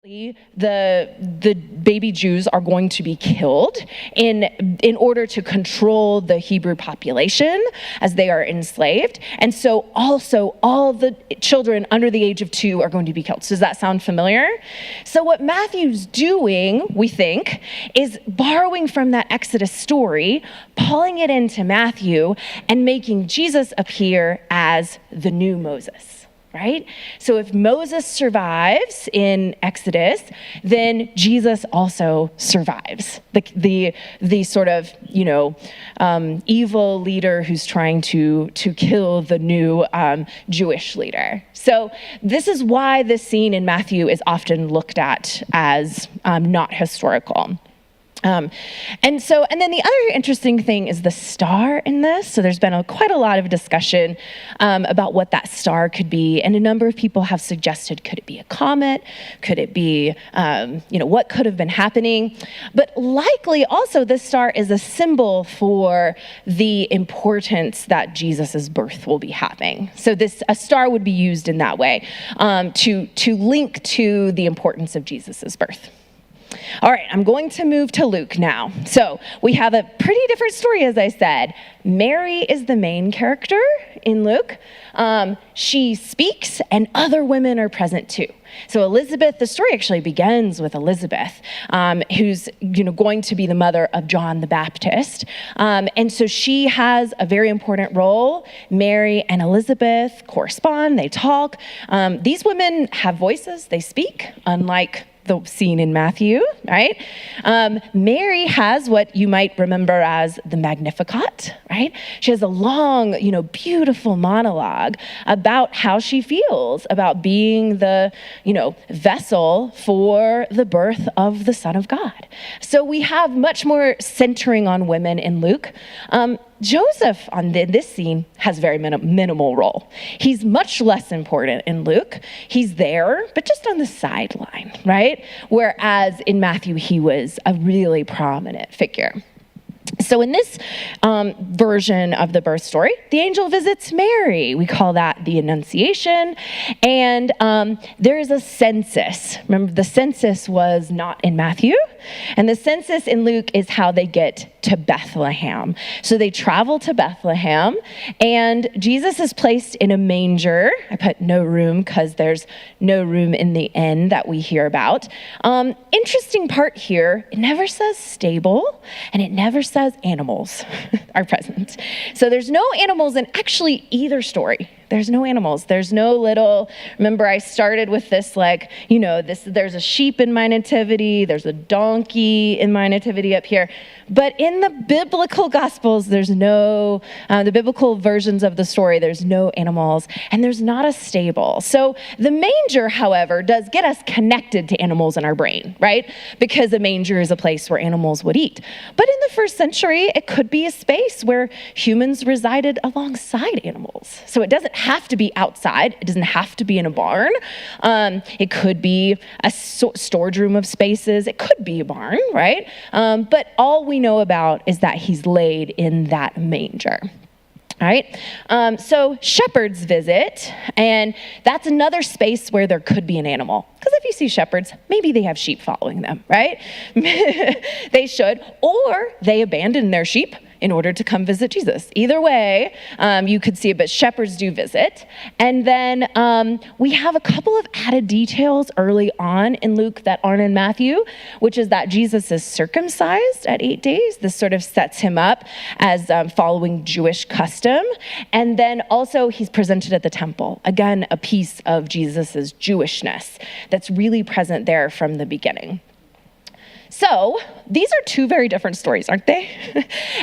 the baby Jews are going to be killed in order to control the Hebrew population as they are enslaved. And so also all the children under the age of 2 are going to be killed. So does that sound familiar? So what Matthew's doing, we think, is borrowing from that Exodus story, pulling it into Matthew, and making Jesus appear as the new Moses. Right? So if Moses survives in Exodus, then Jesus also survives. The sort of, evil leader who's trying to kill the new Jewish leader. So this is why this scene in Matthew is often looked at as not historical. And then the other interesting thing is the star in this. So there's been quite a lot of discussion about what that star could be. And a number of people have suggested, could it be a comet? Could it be, what could have been happening? But likely also this star is a symbol for the importance that Jesus's birth will be having. So a star would be used in that way to link to the importance of Jesus's birth. All right, I'm going to move to Luke now. So we have a pretty different story, as I said. Mary is the main character in Luke. She speaks, and other women are present too. So Elizabeth, the story actually begins with Elizabeth, who's going to be the mother of John the Baptist. And so she has a very important role. Mary and Elizabeth correspond, they talk. These women have voices, they speak, unlike the scene in Matthew, right? Mary has what you might remember as the Magnificat, right? She has a long, beautiful monologue about how she feels about being the, vessel for the birth of the Son of God. So we have much more centering on women in Luke. Joseph on this scene has very minimal role. He's much less important in Luke. He's there, but just on the sideline, right? Whereas in Matthew, he was a really prominent figure. So in this version of the birth story, the angel visits Mary. We call that the Annunciation. And there is a census. Remember, the census was not in Matthew. And the census in Luke is how they get to Bethlehem. So they travel to Bethlehem, and Jesus is placed in a manger. I put no room because there's no room in the inn that we hear about. Interesting part here, it never says stable, and it never says animals are present. So there's no animals in actually either story. There's no animals. There's no little, remember I started with this there's a sheep in my nativity, there's a donkey in my nativity up here. But in the biblical gospels, there's no, the biblical versions of the story, there's no animals, and there's not a stable. So the manger, however, does get us connected to animals in our brain, right? Because a manger is a place where animals would eat. But in the first century, it could be a space where humans resided alongside animals. So it doesn't have to be outside. It doesn't have to be in a barn. It could be a storage room of spaces. It could be a barn, right? But all we know about is that he's laid in that manger. All right, so shepherds visit, and that's another space where there could be an animal. Because if you see shepherds, maybe they have sheep following them, right? They should, or they abandon their sheep in order to come visit Jesus. Either way, you could see it, but shepherds do visit. And then we have a couple of added details early on in Luke that aren't in Matthew, which is that Jesus is circumcised at 8 days. This sort of sets him up as following Jewish custom. And then also he's presented at the temple. Again, a piece of Jesus's Jewishness that's really present there from the beginning. So these are two very different stories, aren't they?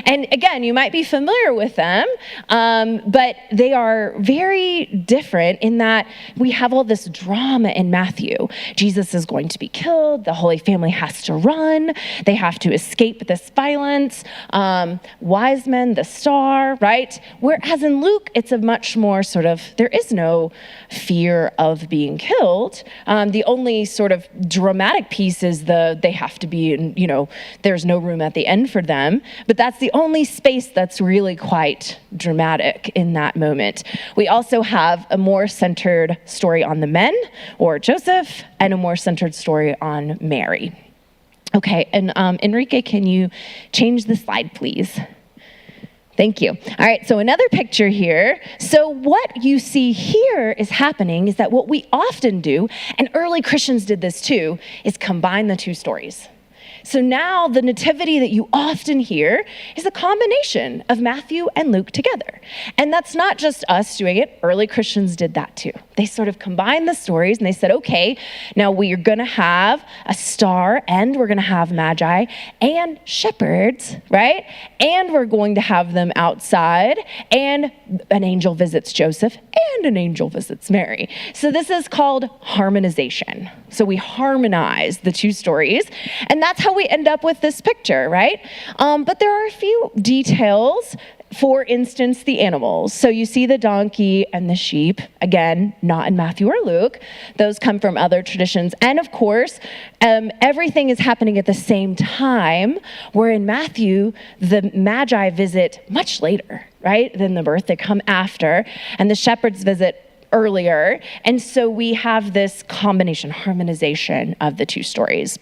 And again, you might be familiar with them, but they are very different in that we have all this drama in Matthew. Jesus is going to be killed. The Holy Family has to run. They have to escape this violence. Wise men, the star, right? Whereas in Luke, it's a much more sort of, there is no fear of being killed. The only sort of dramatic piece is they have to be baby and, there's no room at the end for them. But that's the only space that's really quite dramatic in that moment. We also have a more centered story on the men, or Joseph, and a more centered story on Mary. Okay, and Enrique, can you change the slide, please? Thank you. All right, so another picture here. So what you see here is happening is that what we often do, and early Christians did this too, is combine the two stories. So now the nativity that you often hear is a combination of Matthew and Luke together. And that's not just us doing it. Early Christians did that too. They sort of combined the stories and they said, okay, now we are going to have a star and we're going to have magi and shepherds, right? And we're going to have them outside, and an angel visits Joseph and an angel visits Mary. So this is called harmonization. So we harmonize the two stories, and that's how we end up with this picture, right? But there are a few details. For instance, the animals. So you see the donkey and the sheep, again, not in Matthew or Luke. Those come from other traditions. And of course, everything is happening at the same time, where in Matthew, the magi visit much later, right, than the birth. They come after, and the shepherds visit earlier. And so we have this combination, harmonization of the two stories.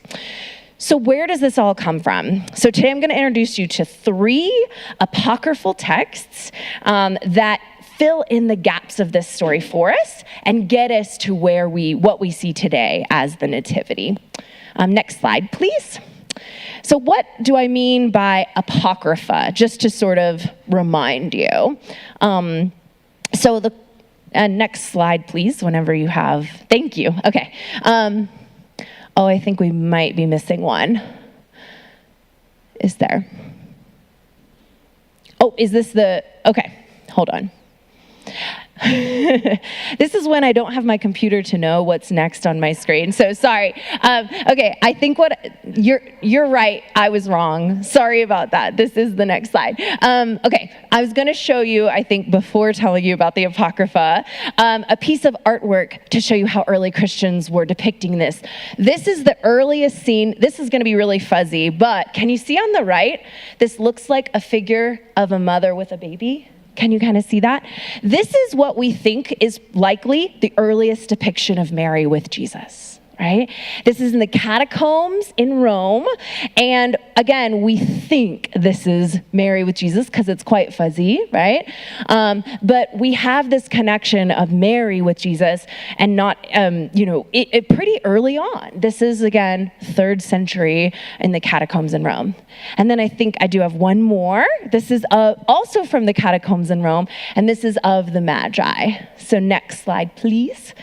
So where does this all come from? So today I'm going to introduce you to 3 apocryphal texts that fill in the gaps of this story for us and get us to what we see today as the nativity. Next slide, please. So what do I mean by apocrypha? Just to sort of remind you. So the next slide, please, whenever you have. Thank you. Okay. I think we might be missing one. Is there? Is this okay, hold on. This is when I don't have my computer to know what's next on my screen. So sorry. Okay, I think you're right. I was wrong. Sorry about that. This is the next slide. Okay, I was going to show you, I think, before telling you about the Apocrypha, a piece of artwork to show you how early Christians were depicting this. This is the earliest scene. This is going to be really fuzzy, but can you see on the right? This looks like a figure of a mother with a baby. Can you kind of see that? This is what we think is likely the earliest depiction of Mary with Jesus, right? This is in the catacombs in Rome. And again, we think this is Mary with Jesus because it's quite fuzzy, right? But we have this connection of Mary with Jesus and not, it pretty early on. This is, again, 3rd century in the catacombs in Rome. And then I think I do have one more. This is also from the catacombs in Rome, and this is of the Magi. So next slide, please.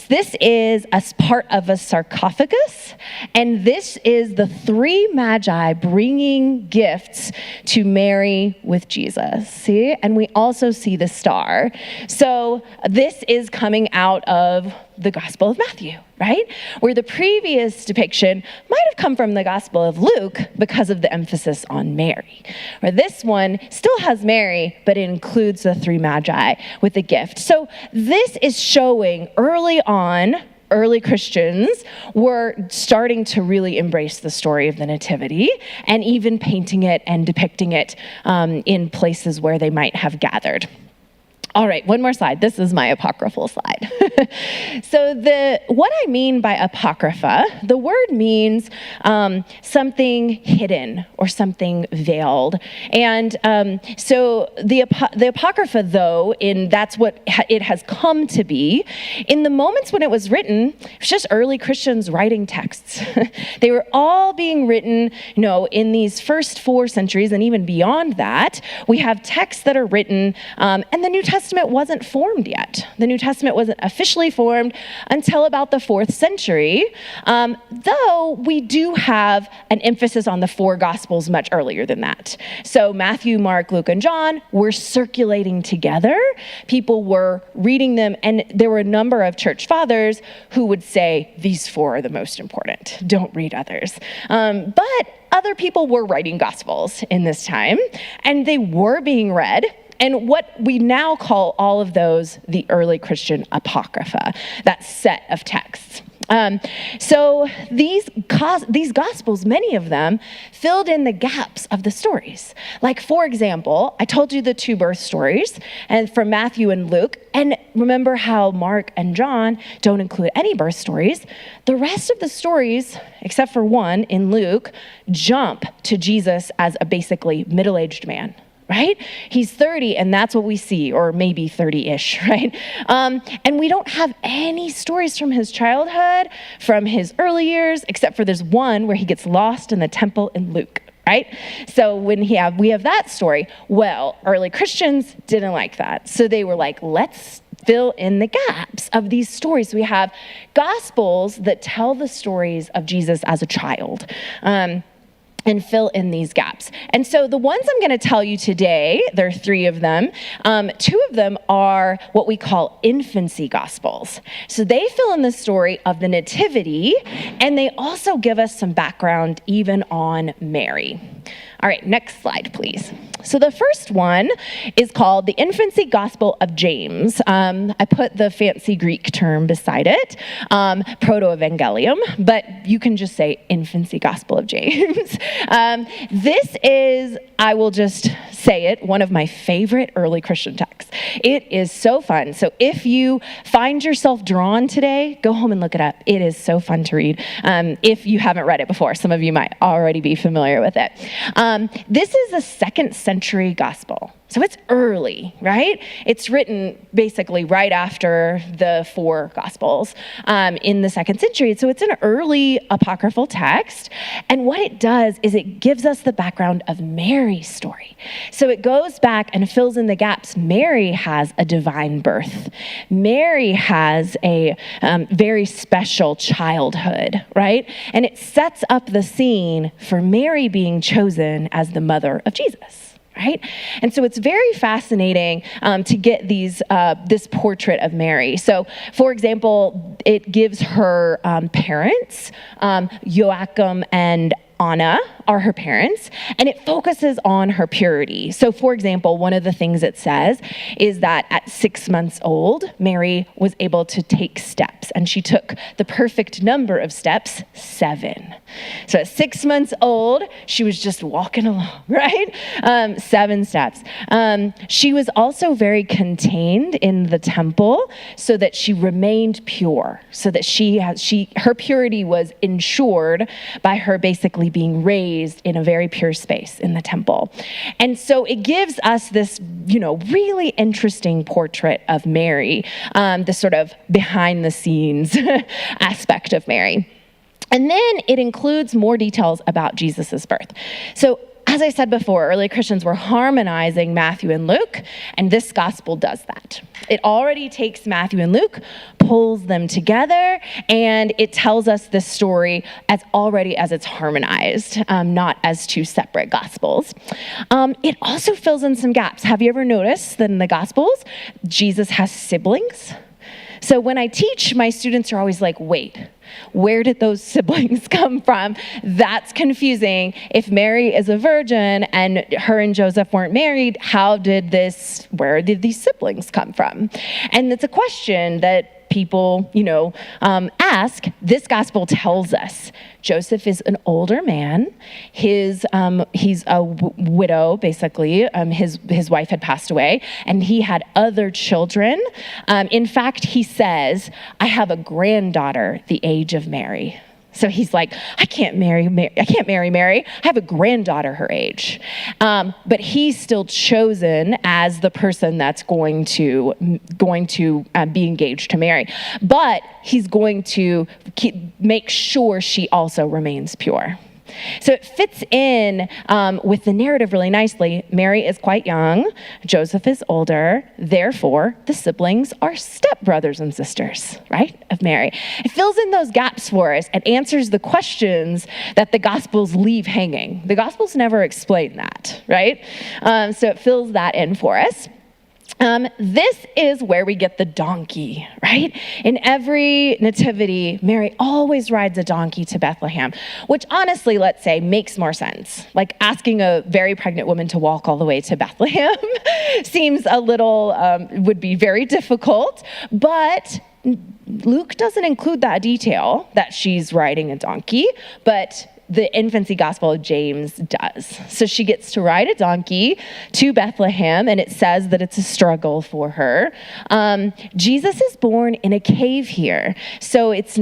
This is a part of a sarcophagus, and this is the 3 Magi bringing gifts to Mary with Jesus. See? And we also see the star. So this is coming out of the Gospel of Matthew, right? Where the previous depiction might have come from the Gospel of Luke because of the emphasis on Mary. Where this one still has Mary, but it includes the 3 Magi with the gift. So this is showing early on, early Christians were starting to really embrace the story of the Nativity and even painting it and depicting it in places where they might have gathered. All right, one more slide. This is my apocryphal slide. So what I mean by apocrypha, the word means something hidden or something veiled. And so the apocrypha, though, that's what it has come to be. In the moments when it was written, it was just early Christians writing texts. They were all being written, in these first 4 centuries and even beyond that. We have texts that are written, and the New Testament wasn't formed yet. The New Testament wasn't officially formed until about the 4th century, though we do have an emphasis on the 4 Gospels much earlier than that. So Matthew, Mark, Luke, and John were circulating together. People were reading them, and there were a number of church fathers who would say, these 4 are the most important. Don't read others. But other people were writing Gospels in this time, and they were being read. And what we now call all of those the early Christian apocrypha, that set of texts. So these Gospels, many of them, filled in the gaps of the stories. Like, for example, I told you the 2 birth stories and from Matthew and Luke. And remember how Mark and John don't include any birth stories. The rest of the stories, except for one in Luke, jump to Jesus as a basically middle-aged man. Right? He's 30, and that's what we see, or maybe 30-ish, right? And we don't have any stories from his childhood, from his early years, except for there's one where he gets lost in the temple in Luke, right? So when we have that story, well, early Christians didn't like that. So they were like, let's fill in the gaps of these stories. We have Gospels that tell the stories of Jesus as a child. And fill in these gaps. And so the ones I'm going to tell you today, there are 3 of them. 2 of them are what we call infancy Gospels. So they fill in the story of the Nativity, and they also give us some background even on Mary. All right, next slide, please. So the first one is called the Infancy Gospel of James. I put the fancy Greek term beside it, proto-evangelium, but you can just say Infancy Gospel of James. This is, I will just say it, one of my favorite early Christian texts. It is so fun. So if you find yourself drawn today, go home and look it up. It is so fun to read. If you haven't read it before, some of you might already be familiar with it. This is a 2nd century gospel. So it's early, right? It's written basically right after the 4 Gospels in the 2nd century. So it's an early apocryphal text. And what it does is it gives us the background of Mary's story. So it goes back and fills in the gaps. Mary has a divine birth. Mary has a very special childhood, right? And it sets up the scene for Mary being chosen as the mother of Jesus. Right? And so it's very fascinating to get this portrait of Mary. So, for example, it gives her parents, Joachim and Anna are her parents, and it focuses on her purity. So, for example, one of the things it says is that at 6 months old, Mary was able to take steps, and she took the perfect number of steps, 7. So at 6 months old, she was just walking along, right? 7 steps. She was also very contained in the temple so that she remained pure, so that her purity was ensured by her basically being raised in a very pure space in the temple. And so it gives us this, really interesting portrait of Mary, the sort of behind the scenes aspect of Mary. And then it includes more details about Jesus' birth. So as I said before, early Christians were harmonizing Matthew and Luke, and this gospel does that. It already takes Matthew and Luke, pulls them together, and it tells us this story as it's harmonized, not as 2 separate gospels. It also fills in some gaps. Have you ever noticed that in the gospels, Jesus has siblings? So when I teach, my students are always like, wait, where did those siblings come from? That's confusing. If Mary is a virgin and her and Joseph weren't married, where did these siblings come from? And it's a question that people, ask. This gospel tells us Joseph is an older man. He's a widow, basically. His wife had passed away, and he had other children. In fact, he says, I have a granddaughter the age of Mary. So he's like, I can't marry Mary. I have a granddaughter her age. But he's still chosen as the person that's going to be engaged to Mary. But he's going to make sure she also remains pure. So it fits in with the narrative really nicely. Mary is quite young. Joseph is older. Therefore, the siblings are stepbrothers and sisters, right, of Mary. It fills in those gaps for us and answers the questions that the Gospels leave hanging. The Gospels never explain that, right? So it fills that in for us. This is where we get the donkey, right? In every nativity, Mary always rides a donkey to Bethlehem, which honestly, let's say, makes more sense. Like asking a very pregnant woman to walk all the way to Bethlehem seems would be very difficult, but Luke doesn't include that detail that she's riding a donkey, but the infancy gospel of James does. So she gets to ride a donkey to Bethlehem, and it says that it's a struggle for her. Jesus is born in a cave here. So this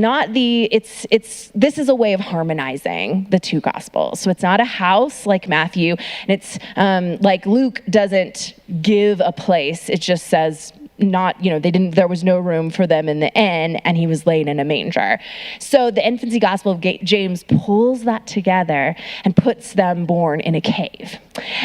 is a way of harmonizing the two gospels. So it's not a house like Matthew, and it's like Luke doesn't give a place. It just says, there was no room for them in the inn, and he was laid in a manger. So the infancy gospel of James pulls that together and puts them born in a cave.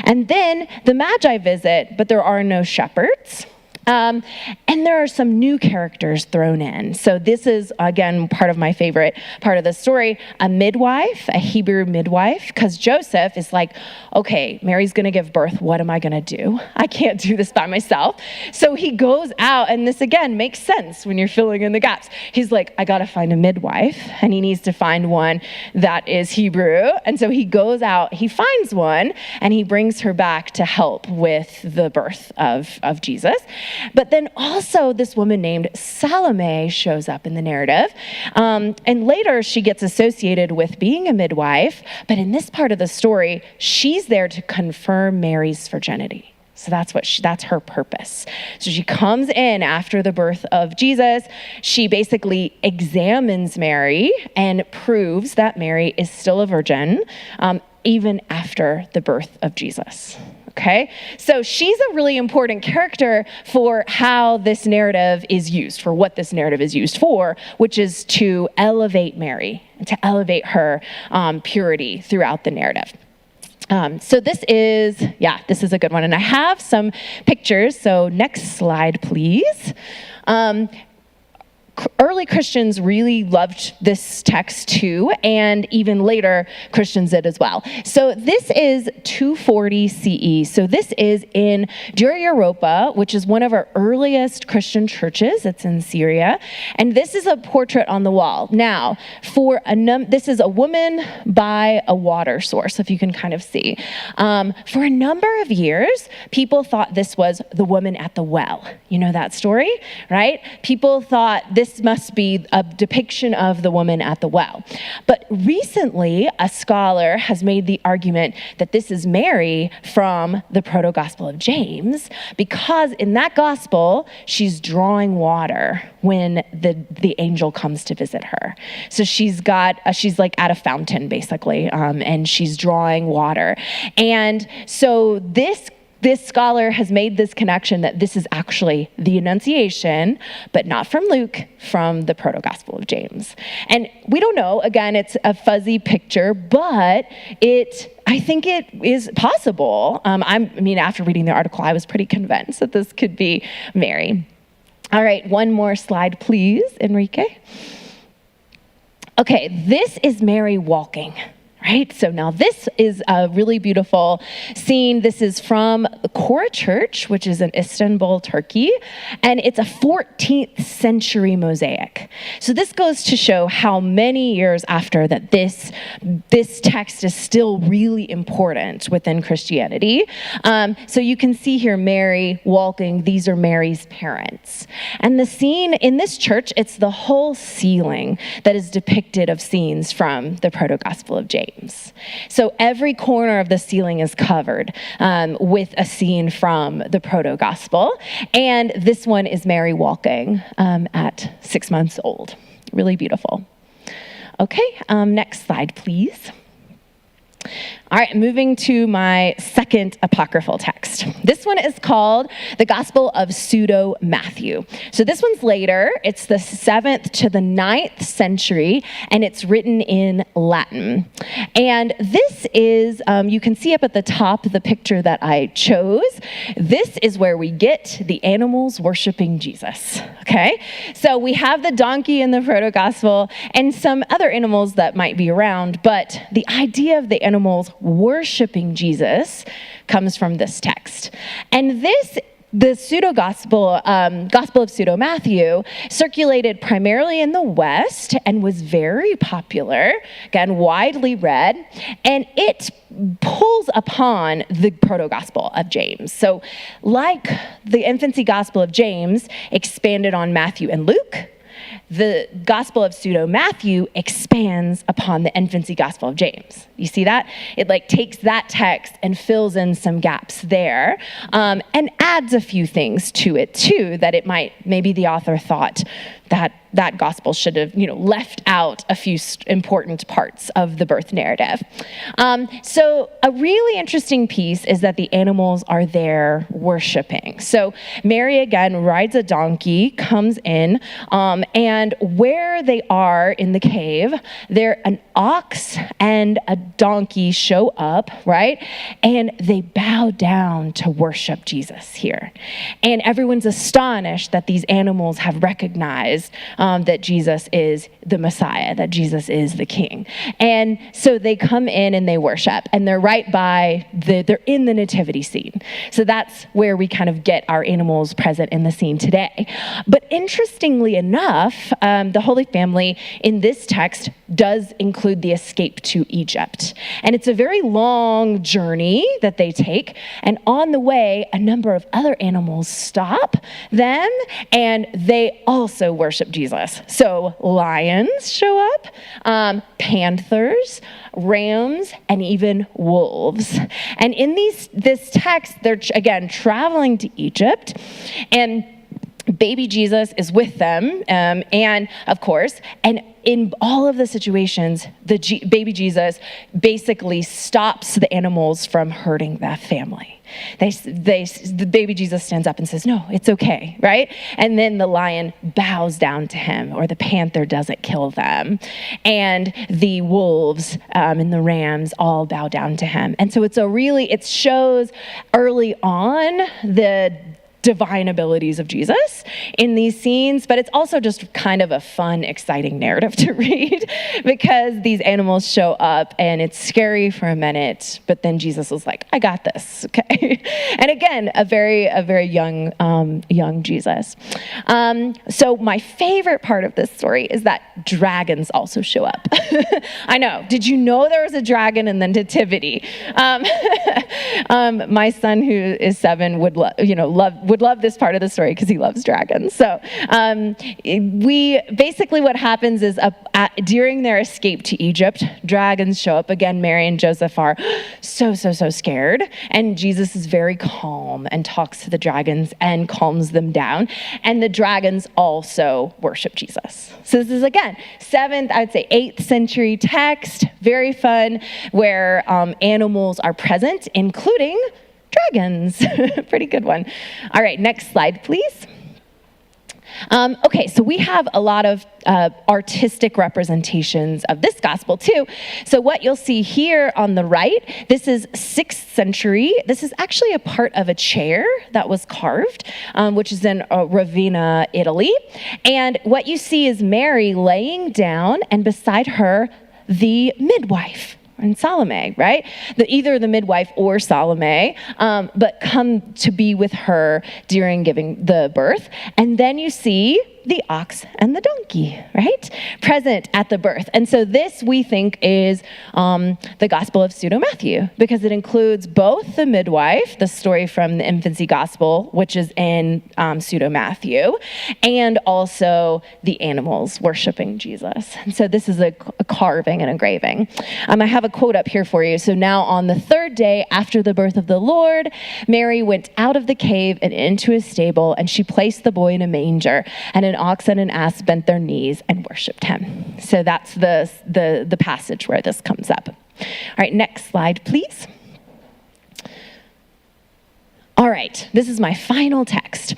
And then the Magi visit, but there are no shepherds. And there are some new characters thrown in. So this is, again, part of my favorite part of the story, a midwife, a Hebrew midwife, because Joseph is like, okay, Mary's going to give birth. What am I going to do? I can't do this by myself. So he goes out, and this, again, makes sense when you're filling in the gaps. He's like, I got to find a midwife, and he needs to find one that is Hebrew. And so he goes out, he finds one, and he brings her back to help with the birth of Jesus. But then also this woman named Salome shows up in the narrative. And later she gets associated with being a midwife. But in this part of the story, she's there to confirm Mary's virginity. So that's her purpose. So she comes in after the birth of Jesus. She basically examines Mary and proves that Mary is still a virgin, even after the birth of Jesus. Okay, so she's a really important character for how this narrative is used, for what this narrative is used for, which is to elevate Mary and to elevate her purity throughout the narrative. So this is a good one. And I have some pictures. So next slide, please. Early Christians really loved this text too, and even later Christians did as well. So this is 240 CE. So this is in Dura Europa, which is one of our earliest Christian churches. It's in Syria. And this is a portrait on the wall. Now, this is a woman by a water source, if you can kind of see. For a number of years, people thought this was the woman at the well. You know that story, right? People thought this must be a depiction of the woman at the well. But recently, a scholar has made the argument that this is Mary from the proto-gospel of James, because in that gospel, she's drawing water when the angel comes to visit her. So she's like at a fountain, basically, and she's drawing water. And so this scholar has made this connection that this is actually the Annunciation, but not from Luke, from the proto-gospel of James. And we don't know, again, it's a fuzzy picture, but I think it is possible. After reading the article, I was pretty convinced that this could be Mary. All right, one more slide, please, Enrique. Okay, this is Mary walking. Right? So now this is a really beautiful scene. This is from Kora Church, which is in Istanbul, Turkey, and it's a 14th century mosaic. So this goes to show how many years after that this text is still really important within Christianity. So you can see here Mary walking. These are Mary's parents. And the scene in this church, it's the whole ceiling that is depicted of scenes from the proto-gospel of James. So every corner of the ceiling is covered with a scene from the proto-gospel. And this one is Mary walking at 6 months old. Really beautiful. Okay, next slide, please. All right, moving to my second apocryphal text. This one is called the Gospel of Pseudo-Matthew. So this one's later. It's the 7th to the 9th century, and it's written in Latin. And this is, you can see up at the top the picture that I chose. This is where we get the animals worshiping Jesus, okay? So we have the donkey in the proto-gospel and some other animals that might be around, but the idea of the animals worshiping Jesus comes from this text. And the pseudo-gospel, Gospel of Pseudo-Matthew, circulated primarily in the West and was very popular, again, widely read, and it pulls upon the proto-gospel of James. So like the infancy gospel of James expanded on Matthew and Luke, the Gospel of Pseudo-Matthew expands upon the infancy Gospel of James. You see that? It like takes that text and fills in some gaps there, and adds a few things to it too, that it might, maybe the author thought that gospel should have, left out a few important parts of the birth narrative. So a really interesting piece is that the animals are there worshiping. So Mary, again, rides a donkey, comes in, and where they are in the cave, an ox and a donkey show up, right? And they bow down to worship Jesus here. And everyone's astonished that these animals have recognized that Jesus is the Messiah, that Jesus is the King. And so they come in and they worship, and they're right by they're in the nativity scene. So that's where we kind of get our animals present in the scene today. But interestingly enough, the Holy Family in this text does include the escape to Egypt. And it's a very long journey that they take. And on the way, a number of other animals stop them, and they also worship Jesus. So lions show up, panthers, rams, and even wolves. And in this text, they're again traveling to Egypt, and baby Jesus is with them, and of course, and in all of the situations, baby Jesus basically stops the animals from hurting the family. The baby Jesus stands up and says, "No, it's okay," right? And then the lion bows down to him, or the panther doesn't kill them. And the wolves and the rams all bow down to him. And so it shows early on the divine abilities of Jesus in these scenes, but it's also just kind of a fun, exciting narrative to read, because these animals show up and it's scary for a minute, but then Jesus was like, "I got this," okay? And again, a very young Jesus. So my favorite part of this story is that dragons also show up. I know. Did you know there was a dragon in the nativity? My son, who is 7, would love this part of the story because he loves dragons. So what happens is during their escape to Egypt, dragons show up again. Mary and Joseph are so scared, and Jesus is very calm and talks to the dragons and calms them down. And the dragons also worship Jesus. So this is, again, 7th, I'd say 8th century text, very fun, where animals are present, including dragons. Pretty good one. All right, next slide, please. Okay, so we have a lot of artistic representations of this gospel too. So what you'll see here on the right, this is 6th century. This is actually a part of a chair that was carved, which is in Ravenna, Italy. And what you see is Mary laying down, and beside her, the midwife. And Salome, right? Either the midwife or Salome, but come to be with her during giving the birth. And then you see the ox and the donkey, right? Present at the birth. And so this, we think, is the Gospel of Pseudo-Matthew, because it includes both the midwife, the story from the infancy gospel, which is in Pseudo-Matthew, and also the animals worshiping Jesus. And so this is a carving and engraving. I have a quote up here for you. So now on the 3rd day after the birth of the Lord, Mary went out of the cave and into a stable, and she placed the boy in a manger, and an ox and an ass bent their knees and worshiped him. So that's the passage where this comes up. All right, next slide, please. All right, this is my final text,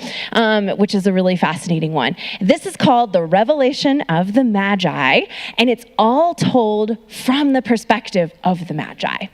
which is a really fascinating one. This is called The Revelation of the Magi, and it's all told from the perspective of the Magi.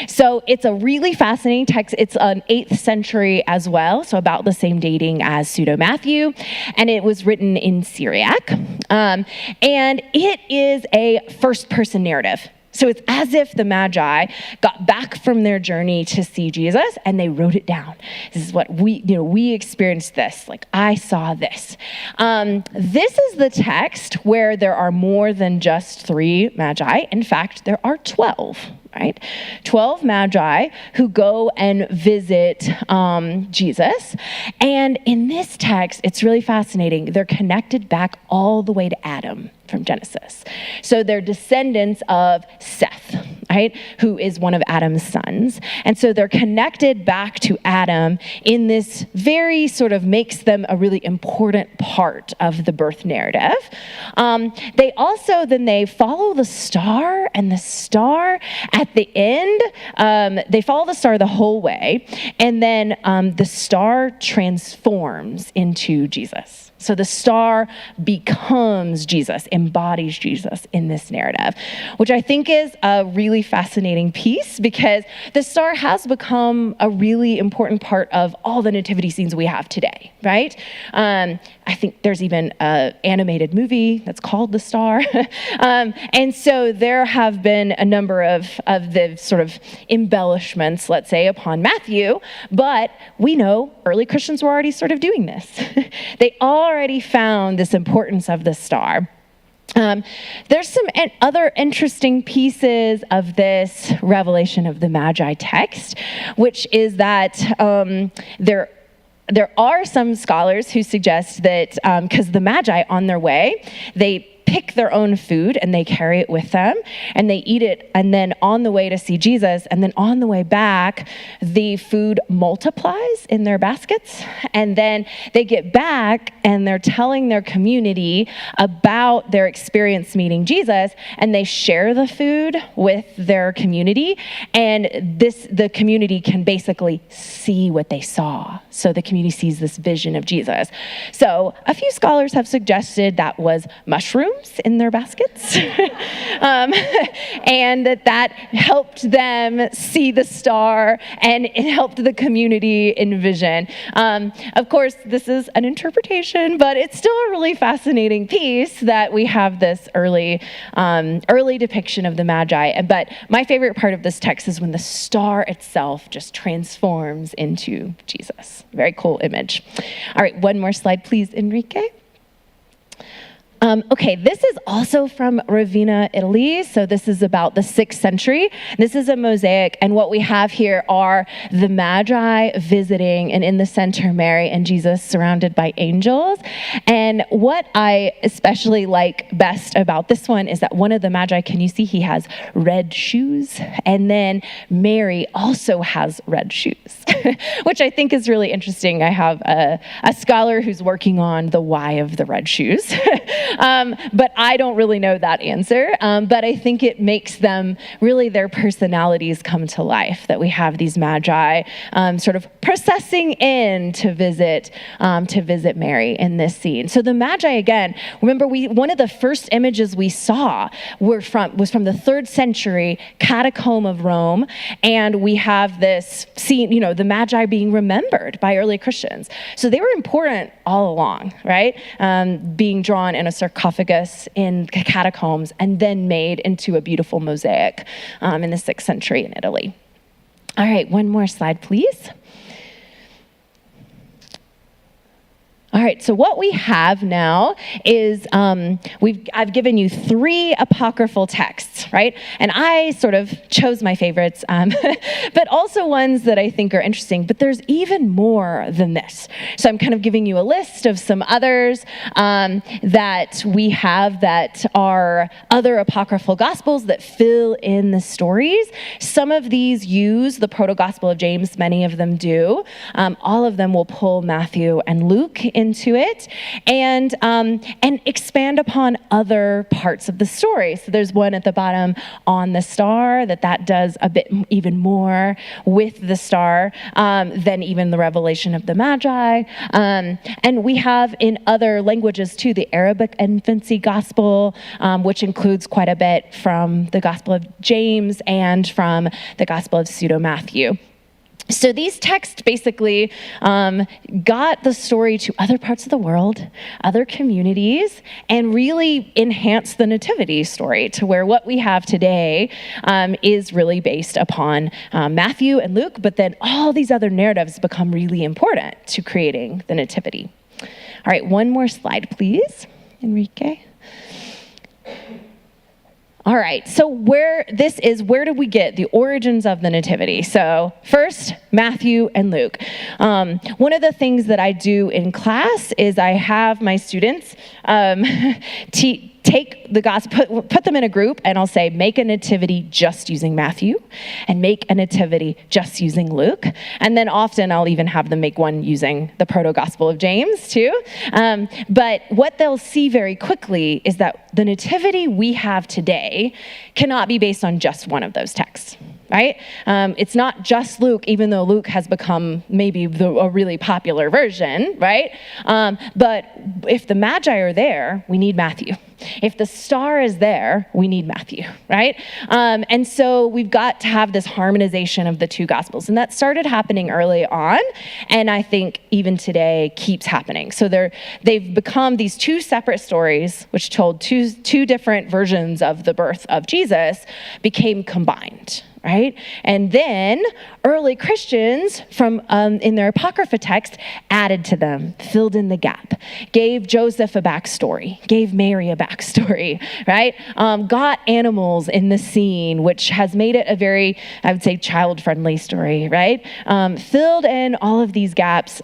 So it's a really fascinating text. It's an 8th century as well, so about the same dating as Pseudo-Matthew, and it was written in Syriac. And it is a first-person narrative. So it's as if the Magi got back from their journey to see Jesus and they wrote it down. This is what we experienced this. Like, I saw this. This is the text where there are more than just 3 Magi. In fact, there are 12. right? 12 magi who go and visit Jesus. And in this text, it's really fascinating. They're connected back all the way to Adam from Genesis. So they're descendants of Seth, right, who is one of Adam's sons. And so they're connected back to Adam in this very sort of makes them a really important part of the birth narrative. They also, then they follow the star, and the star at the end, they follow the star the whole way, and then the star transforms into Jesus. So the star becomes Jesus, embodies Jesus in this narrative, which I think is a really fascinating piece because the star has become a really important part of all the nativity scenes we have today, right? I think there's even an animated movie that's called The Star. And so there have been a number of the sort of embellishments, let's say, upon Matthew, but we know early Christians were already sort of doing this. They already found this importance of the star. There's some other interesting pieces of this revelation of the Magi text, which is that there are some scholars who suggest that because the Magi on their way, they pick their own food and they carry it with them and they eat it, and then on the way to see Jesus, and then on the way back, the food multiplies in their baskets, and then they get back and they're telling their community about their experience meeting Jesus, and they share the food with their community, and the community can basically see what they saw. So the community sees this vision of Jesus. So a few scholars have suggested that was mushrooms in their baskets, and that helped them see the star, and it helped the community envision. Of course, this is an interpretation, but it's still a really fascinating piece that we have this early depiction of the Magi. But my favorite part of this text is when the star itself just transforms into Jesus. Very cool image. All right, one more slide, please, Enrique. Okay, this is also from Ravenna, Italy. So this is about the 6th century. This is a mosaic, and what we have here are the Magi visiting, and in the center, Mary and Jesus surrounded by angels. And what I especially like best about this one is that one of the Magi, can you see he has red shoes? And then Mary also has red shoes, which I think is really interesting. I have a scholar who's working on the why of the red shoes. But I don't really know that answer. But I think it makes them, really their personalities come to life, that we have these Magi sort of processing in to visit Mary in this scene. So the Magi, again, remember one of the first images we saw was from the 3rd century catacomb of Rome. And we have this scene, the Magi being remembered by early Christians. So they were important all along, right? Being drawn in a sarcophagus in catacombs and then made into a beautiful mosaic in the 6th century in Italy. All right, one more slide, please. All right, so what we have now is I've given you 3 apocryphal texts, right? And I sort of chose my favorites, but also ones that I think are interesting. But there's even more than this. So I'm kind of giving you a list of some others that we have that are other apocryphal gospels that fill in the stories. Some of these use the proto-gospel of James. Many of them do. All of them will pull Matthew and Luke into it, and expand upon other parts of the story. So there's one at the bottom on the star that does a bit even more with the star than even the revelation of the Magi. And we have in other languages too, the Arabic infancy gospel, which includes quite a bit from the Gospel of James and from the Gospel of Pseudo-Matthew. So these texts basically got the story to other parts of the world, other communities, and really enhanced the nativity story to where what we have today is really based upon Matthew and Luke, but then all these other narratives become really important to creating the nativity. All right, one more slide, please, Enrique. All right, so where do we get the origins of the nativity? So first, Matthew and Luke. One of the things that I do in class is I have my students take the gospel, put them in a group, and I'll say, make a nativity just using Matthew, and make a nativity just using Luke. And then often I'll even have them make one using the proto-gospel of James too. But what they'll see very quickly is that the nativity we have today cannot be based on just one of those texts. Right? It's not just Luke, even though Luke has become maybe a really popular version, right? But if the Magi are there, we need Matthew. If the star is there, we need Matthew, right? And so we've got to have this harmonization of the two gospels. And that started happening early on, and I think even today keeps happening. So they've become these two separate stories, which told two different versions of the birth of Jesus, became combined. Right? And then early Christians from in their Apocrypha text added to them, filled in the gap, gave Joseph a backstory, gave Mary a backstory, right? Got animals in the scene, which has made it a very, I would say, child-friendly story, right? Filled in all of these gaps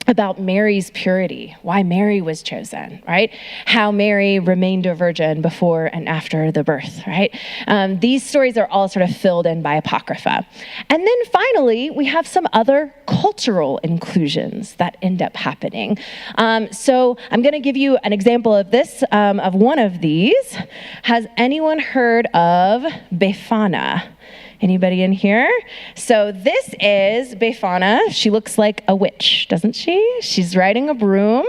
about Mary's purity, why Mary was chosen, right? How Mary remained a virgin before and after the birth, right? These stories are all sort of filled in by Apocrypha. And then finally, we have some other cultural inclusions that end up happening. So I'm going to give you an example of this, of one of these. Has anyone heard of Befana? Anybody in here? So this is Befana. She looks like a witch, doesn't she? She's riding a broom,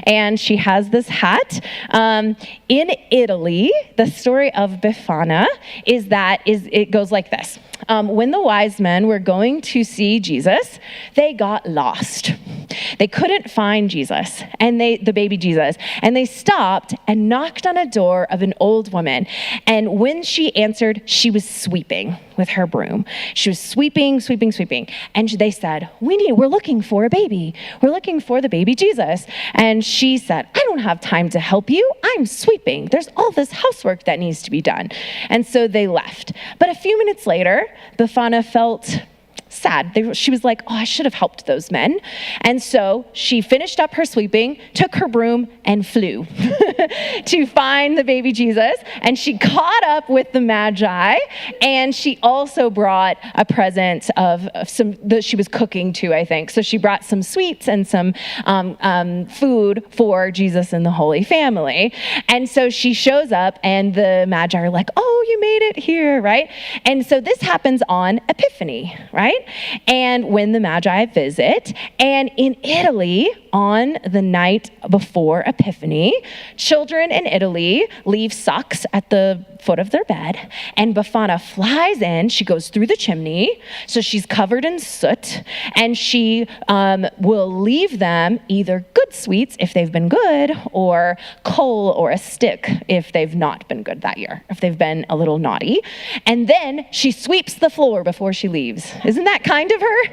and she has this hat. In Italy, the story of Befana it goes like this. When the wise men were going to see Jesus, they got lost. They couldn't find Jesus, and the baby Jesus, and they stopped and knocked on a door of an old woman. And when she answered, she was sweeping with her broom. She was sweeping. And they said, we're looking for a baby. We're looking for the baby Jesus. And she said, I don't have time to help you. I'm sweeping. There's all this housework that needs to be done. And so they left. But a few minutes later, Befana felt sad. She was like, I should have helped those men. And so she finished up her sweeping, took her broom, and flew to find the baby Jesus. And she caught up with the Magi, and she also brought a present of some that she was cooking too, I think. So she brought some sweets and some food for Jesus and the Holy Family. And so she shows up, and the Magi are like, oh, you made it here, right? And so this happens on Epiphany, right? And when the Magi visit, and in Italy, on the night before Epiphany, children in Italy leave socks at the foot of their bed, and Befana flies in. She goes through the chimney, so she's covered in soot, and she will leave them either good sweets if they've been good, or coal or a stick if they've not been good that year, if they've been a little naughty. And then she sweeps the floor before she leaves. Isn't that kind of her?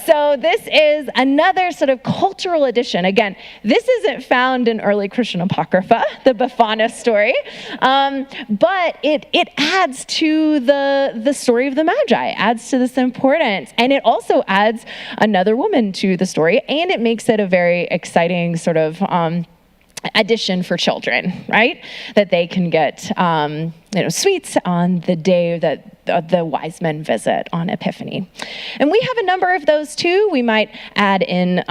So this is another sort of cultural addition. Again, this isn't found in early Christian Apocrypha, the Befana story, but it adds to the story of the Magi, adds to this importance, and it also adds another woman to the story, and it makes it a very exciting sort of addition for children, right? That they can get sweets on the day that the wise men visit on Epiphany. And we have a number of those too. We might add in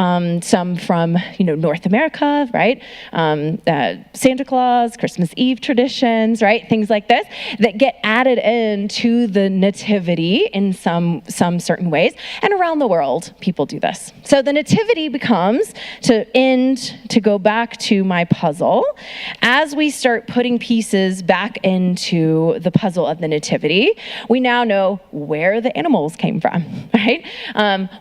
some from North America, right? Santa Claus, Christmas Eve traditions, right? Things like this that get added into the nativity in some certain ways. And around the world, people do this. So the nativity becomes, to go back to my puzzle, as we start putting pieces back into the puzzle of the nativity, we now know where the animals came from, right?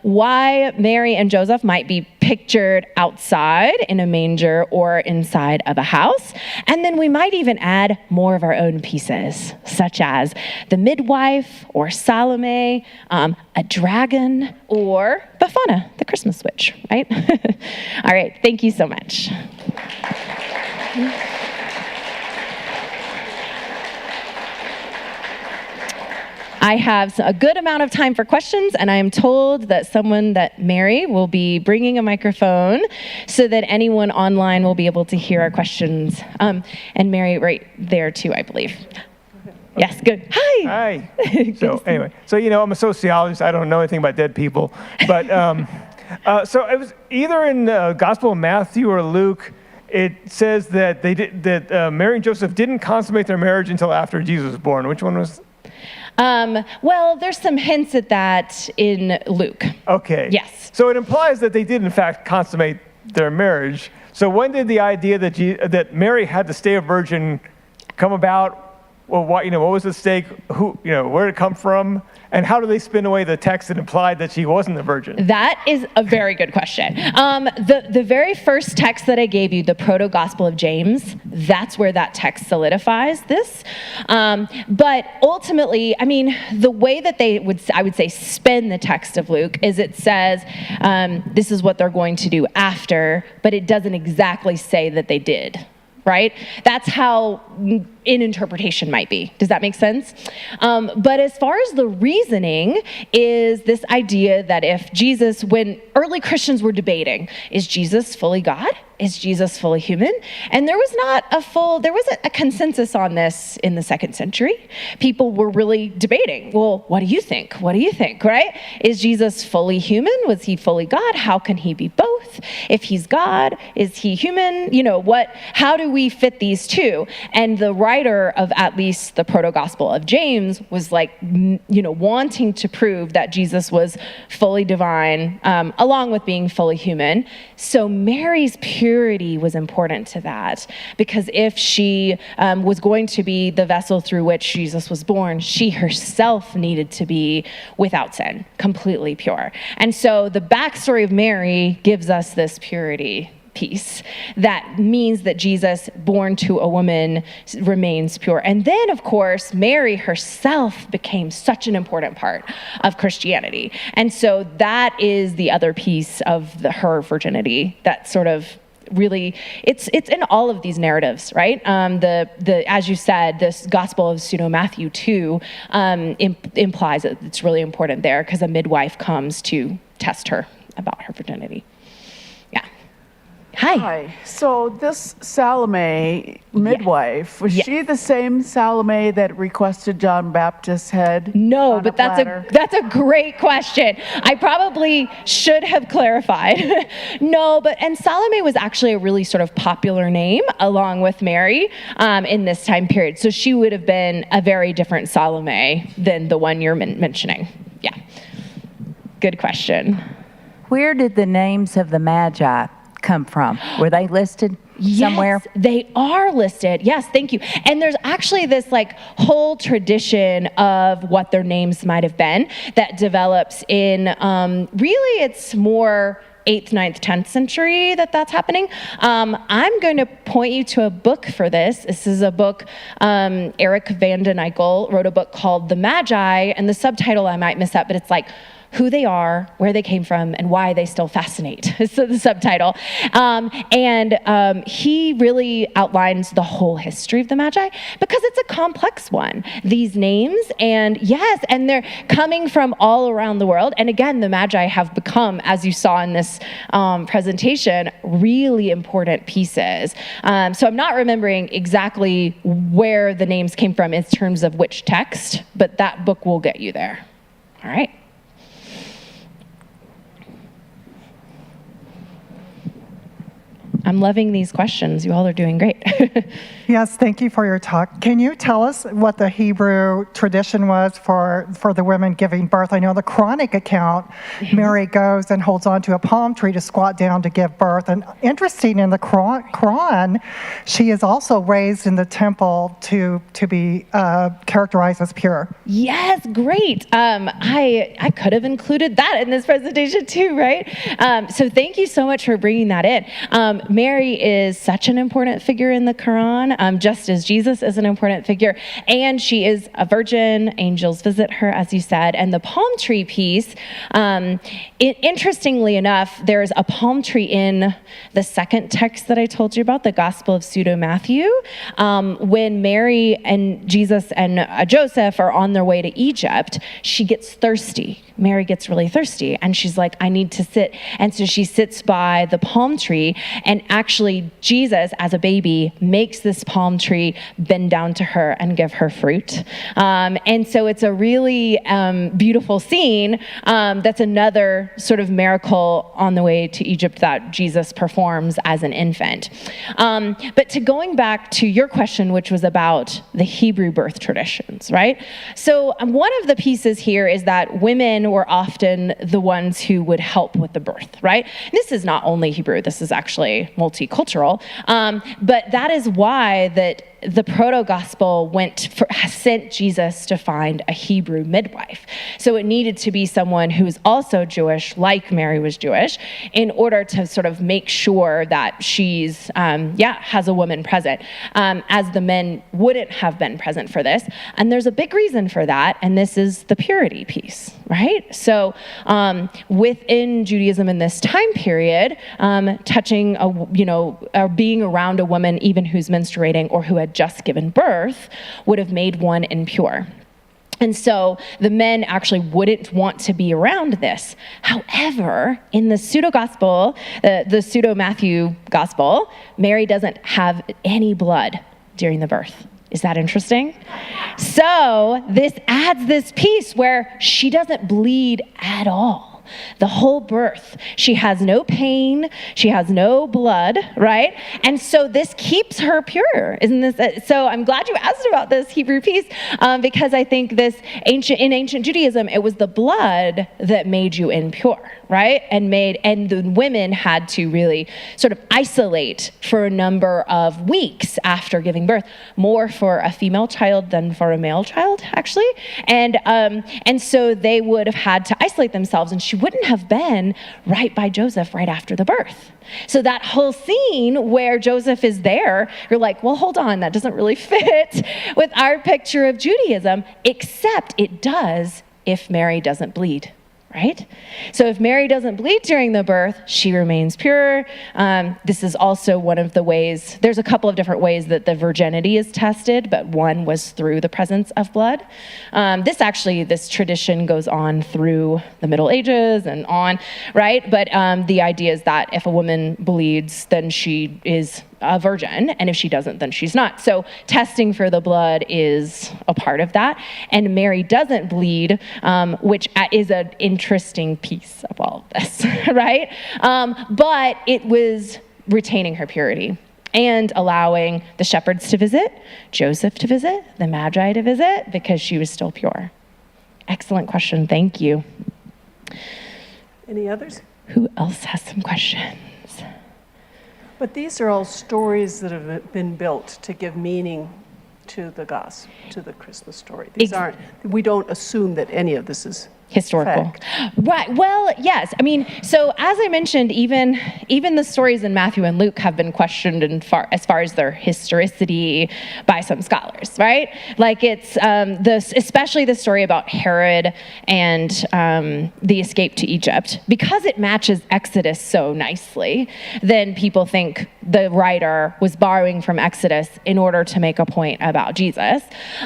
Why Mary and Joseph might be pictured outside in a manger or inside of a house. And then we might even add more of our own pieces, such as the midwife or Salome, a dragon, or Befana, the Christmas witch, right? All right, thank you so much. I have a good amount of time for questions, and I am told that Mary will be bringing a microphone so that anyone online will be able to hear our questions. And Mary, right there too, I believe. Yes, good. Hi. Hi. So anyway, I'm a sociologist. I don't know anything about dead people, but so it was either in the Gospel of Matthew or Luke. It says that Mary and Joseph didn't consummate their marriage until after Jesus was born. Which one was? Well, there's some hints at that in Luke. Okay. Yes. So it implies that they did in fact consummate their marriage. So when did the idea that Mary had to stay a virgin come about? Well, what was the stake? Where did it come from? And how do they spin away the text that implied that she wasn't a virgin? That is a very good question. The very first text that I gave you, the Proto-Gospel of James, that's where that text solidifies this. But ultimately, the way that I would say, spin the text of Luke is it says, this is what they're going to do after, but it doesn't exactly say that they did. Right? That's how an interpretation might be. Does that make sense? But as far as the reasoning is this idea that if Jesus, when early Christians were debating, is Jesus fully God? Is Jesus fully human? And there wasn't a consensus on this in the 2nd century. People were really debating. Well, what do you think? What do you think, right? Is Jesus fully human? Was he fully God? How can he be both? If he's God, is he human? How do we fit these two? And the writer of at least the Proto-Gospel of James was wanting to prove that Jesus was fully divine, along with being fully human. So Mary's purity was important to that, because if she was going to be the vessel through which Jesus was born, she herself needed to be without sin, completely pure. And so the backstory of Mary gives us this purity piece that means that Jesus, born to a woman, remains pure. And then, of course, Mary herself became such an important part of Christianity. And so that is the other piece of her virginity that sort of really, it's in all of these narratives, right? As you said, this Gospel of Matthew 2 implies that it's really important there because a midwife comes to test her about her virginity. Yeah. Hi. So this Salome midwife, was she the same Salome that requested John Baptist's head? No, but that's a great question. I probably should have clarified. And Salome was actually a really sort of popular name along with Mary in this time period. So she would have been a very different Salome than the one you're mentioning. Yeah. Good question. Where did the names of the Magi come from? Were they listed somewhere? Yes, they are listed. Yes, thank you. And there's actually this whole tradition of what their names might have been that develops in, really it's more 8th, 9th, 10th century that's happening. I'm going to point you to a book for this. This is a book, Eric van den Eyck wrote a book called The Magi, and the subtitle I might miss up, but it's who they are, where they came from, and why they still fascinate. So the subtitle. He really outlines the whole history of the Magi because it's a complex one. These names, and they're coming from all around the world. And again, the Magi have become, as you saw in this presentation, really important pieces. So I'm not remembering exactly where the names came from in terms of which text, but that book will get you there. All right. I'm loving these questions. You all are doing great. Yes, thank you for your talk. Can you tell us what the Hebrew tradition was for the women giving birth? I know the Quranic account, Mary goes and holds onto a palm tree to squat down to give birth. And interesting, in the Quran, she is also raised in the temple to be characterized as pure. Yes, great. I could have included that in this presentation too, right? So thank you so much for bringing that in. Mary is such an important figure in the Quran. just as Jesus is an important figure. And she is a virgin. Angels visit her, as you said. And the palm tree piece, interestingly enough, there's a palm tree in the second text that I told you about, the Gospel of Pseudo-Matthew. When Mary and Jesus and Joseph are on their way to Egypt, she gets thirsty. Mary gets really thirsty, and she's like, I need to sit. And so she sits by the palm tree, and actually Jesus, as a baby, makes this palm tree bend down to her and give her fruit. And so it's a really beautiful scene. That's another sort of miracle on the way to Egypt that Jesus performs as an infant. But to going back to your question, which was about the Hebrew birth traditions, right? So one of the pieces here is that women were often the ones who would help with the birth, right? This is not only Hebrew, this is actually multicultural, but that is why that the proto-gospel sent Jesus to find a Hebrew midwife. So it needed to be someone who is also Jewish, like Mary was Jewish, in order to sort of make sure that she's, has a woman present, as the men wouldn't have been present for this. And there's a big reason for that, and this is the purity piece, right? So within Judaism in this time period, touching or being around a woman even who's menstruating or who had just given birth would have made one impure. And so the men actually wouldn't want to be around this. However, in the pseudo-gospel, the pseudo-Matthew gospel, Mary doesn't have any blood during the birth. Is that interesting? So this adds this piece where she doesn't bleed at all. The whole birth. She has no pain. She has no blood, right? And so this keeps her pure. Isn't this? So I'm glad you asked about this Hebrew piece, because I think in ancient Judaism, it was the blood that made you impure, right? And the women had to really sort of isolate for a number of weeks after giving birth, more for a female child than for a male child, actually. And so they would have had to isolate themselves, and she wouldn't have been right by Joseph right after the birth. So that whole scene where Joseph is there, you're like, well, hold on, that doesn't really fit with our picture of Judaism, except it does if Mary doesn't bleed. Right? So if Mary doesn't bleed during the birth, she remains pure. This is also one of the ways, there's a couple of different ways that the virginity is tested, but one was through the presence of blood. This tradition goes on through the Middle Ages and on, right? But the idea is that if a woman bleeds, then she is a virgin, and if she doesn't, then she's not. So testing for the blood is a part of that. And Mary doesn't bleed, which is an interesting piece of all of this, right? But it was retaining her purity and allowing the shepherds to visit, Joseph to visit, the Magi to visit, because she was still pure. Excellent question. Thank you. Any others? Who else has some questions? But these are all stories that have been built to give meaning to the gospel, to the Christmas story. We don't assume that any of this is historical. fact. Right. Well, yes. I mean, so as I mentioned, even the stories in Matthew and Luke have been questioned as far as their historicity by some scholars, right? Like it's especially the story about Herod and the escape to Egypt, because it matches Exodus so nicely. Then people think the writer was borrowing from Exodus in order to make a point about Jesus.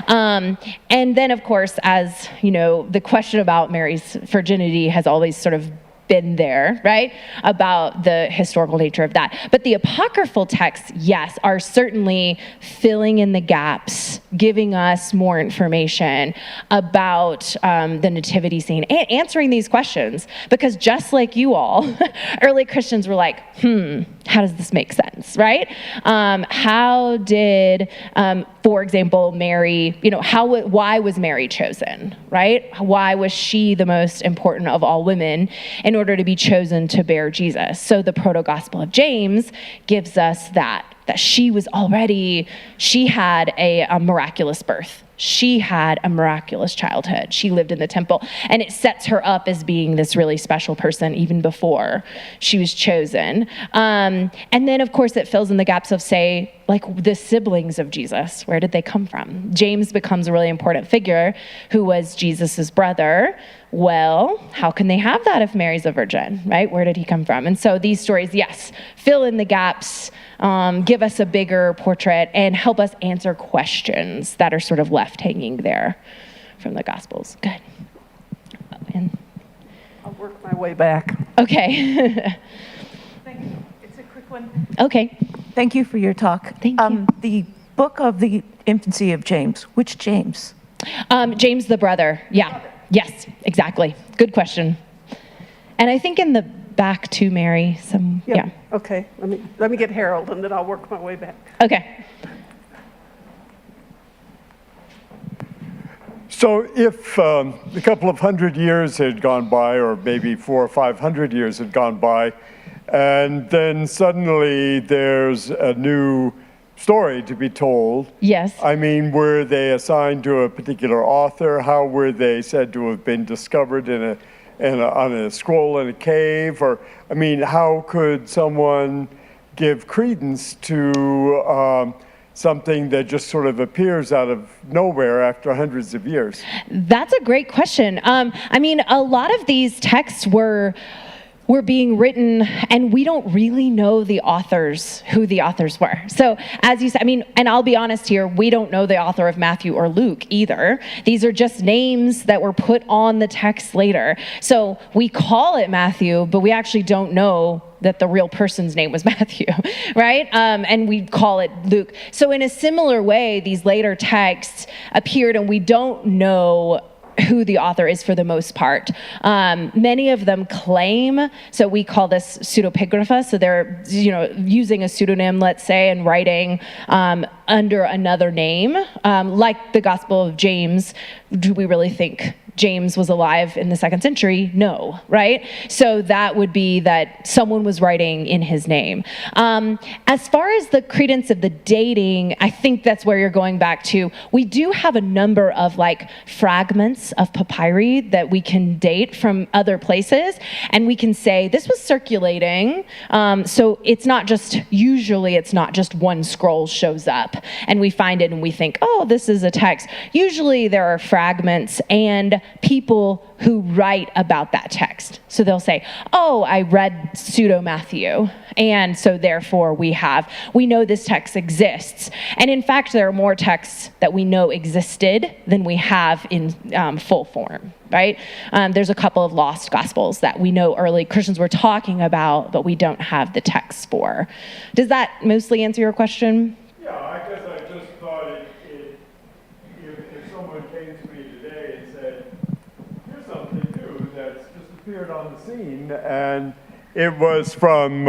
And then, of course, as you know, the question about Mary's virginity has always sort of been there, right? About the historical nature of that. But the apocryphal texts, yes, are certainly filling in the gaps, giving us more information about the nativity scene and answering these questions. Because just like you all, early Christians were like, how does this make sense, right? How did, for example, Mary, why was Mary chosen, right? Why was she the most important of all women in order to be chosen to bear Jesus? So the proto-gospel of James gives us that that she had a miraculous birth. She had a miraculous childhood. She lived in the temple. And it sets her up as being this really special person even before she was chosen. And then, of course, it fills in the gaps of, say, like the siblings of Jesus. Where did they come from? James becomes a really important figure who was Jesus's brother. Well, how can they have that if Mary's a virgin, right? Where did he come from? And so these stories, yes, fill in the gaps, give us a bigger portrait, and help us answer questions that are sort of left hanging there from the Gospels. Good. And I'll work my way back. okay. Thank you. It's a quick one. Okay. Thank you for your talk. Thank you. The book of the infancy of James. Which James? James the brother. Yeah. Yes, exactly. Good question. And I think in the back to Mary, yeah. Okay, let me get Harold, and then I'll work my way back. Okay. So if a couple of hundred years had gone by, or maybe 400 or 500 years had gone by, and then suddenly there's a new story to be told. Yes. I mean, were they assigned to a particular author? How were they said to have been discovered on a scroll in a cave? Or, I mean, how could someone give credence to something that just sort of appears out of nowhere after hundreds of years? That's a great question. I mean, a lot of these texts were being written, and we don't really know who the authors were. So as you said, I mean, and I'll be honest here, we don't know the author of Matthew or Luke either. These are just names that were put on the text later. So we call it Matthew, but we actually don't know that the real person's name was Matthew, right? And we call it Luke. So in a similar way, these later texts appeared, and we don't know who the author is for the most part. Many of them claim, so we call this pseudepigrapha, so they're using a pseudonym, let's say, and writing under another name, like the Gospel of James. Do we really think James was alive in the 2nd century? No, right? So that would be that someone was writing in his name. As far as the credence of the dating, I think that's where you're going back to. We do have a number of like fragments of papyri that we can date from other places, and we can say this was circulating. So it's not just one scroll shows up and we find it and we think, oh, this is a text. Usually there are fragments and people who write about that text. So they'll say, oh, I read pseudo-Matthew, and so therefore we know this text exists. And in fact, there are more texts that we know existed than we have in full form, right? There's a couple of lost gospels that we know early Christians were talking about, but we don't have the texts for. Does that mostly answer your question? Yeah, I guess I just thought if someone came to me today and said, here's something new that's just appeared on the scene, and it was from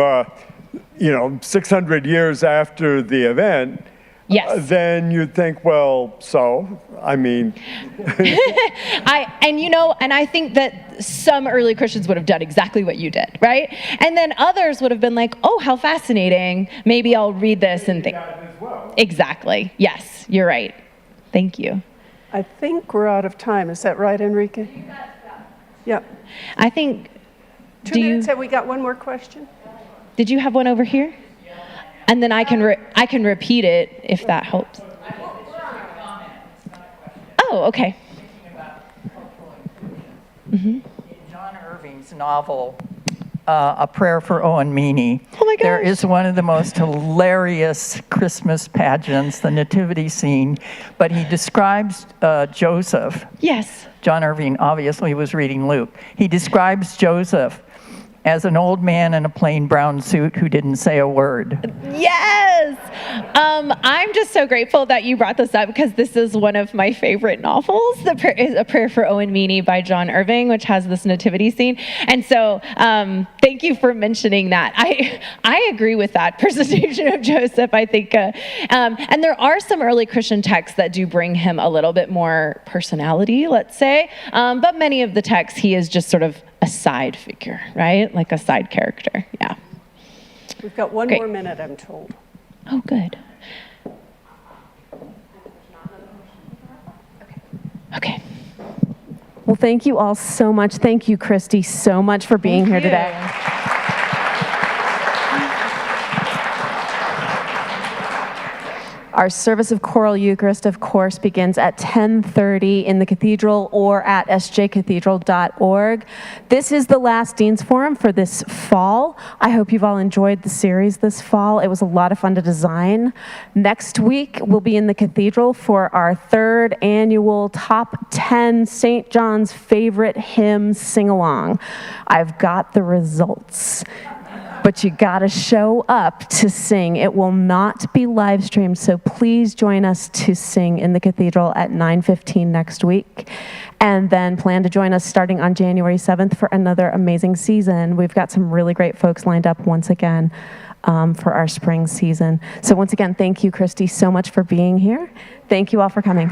600 years after the event. Yes. Then you'd think, well, so, I mean. I think that some early Christians would have done exactly what you did, right? And then others would have been like, oh, how fascinating. Maybe I'll read this and think. As well. Exactly. Yes, you're right. Thank you. I think we're out of time. Is that right, Enrique? Yeah. I think. 2 minutes, and we got one more question? Did you have one over here? And then I can repeat it if that helps. Oh, okay. In John Irving's novel, A Prayer for Owen Meany, Oh my there gosh. is one of the most hilarious Christmas pageants, the nativity scene, but he describes Joseph. Yes. John Irving obviously was reading Luke. He describes Joseph as an old man in a plain brown suit who didn't say a word. Yes. I'm just so grateful that you brought this up because this is one of my favorite novels. A Prayer for Owen Meany by John Irving, which has this nativity scene. And so thank you for mentioning that. I agree with that presentation of Joseph, I think. And there are some early Christian texts that do bring him a little bit more personality, let's say. But many of the texts, he is just sort of a side figure, right? Like a side character. Yeah. We've got one Great. more minute, I'm told. Oh, good. Okay. Well, thank you all so much. Thank you, Christy, so much for being here today. Our service of Choral Eucharist, of course, begins at 10:30 in the cathedral or at sjcathedral.org. This is the last Dean's Forum for this fall. I hope you've all enjoyed the series this fall. It was a lot of fun to design. Next week, we'll be in the cathedral for our 3rd annual Top 10 St. John's Favorite Hymn Sing-Along. I've got the results. But you gotta show up to sing. It will not be live streamed, so please join us to sing in the cathedral at 9:15 next week. And then plan to join us starting on January 7th for another amazing season. We've got some really great folks lined up once again for our spring season. So once again, thank you, Christy, so much for being here. Thank you all for coming.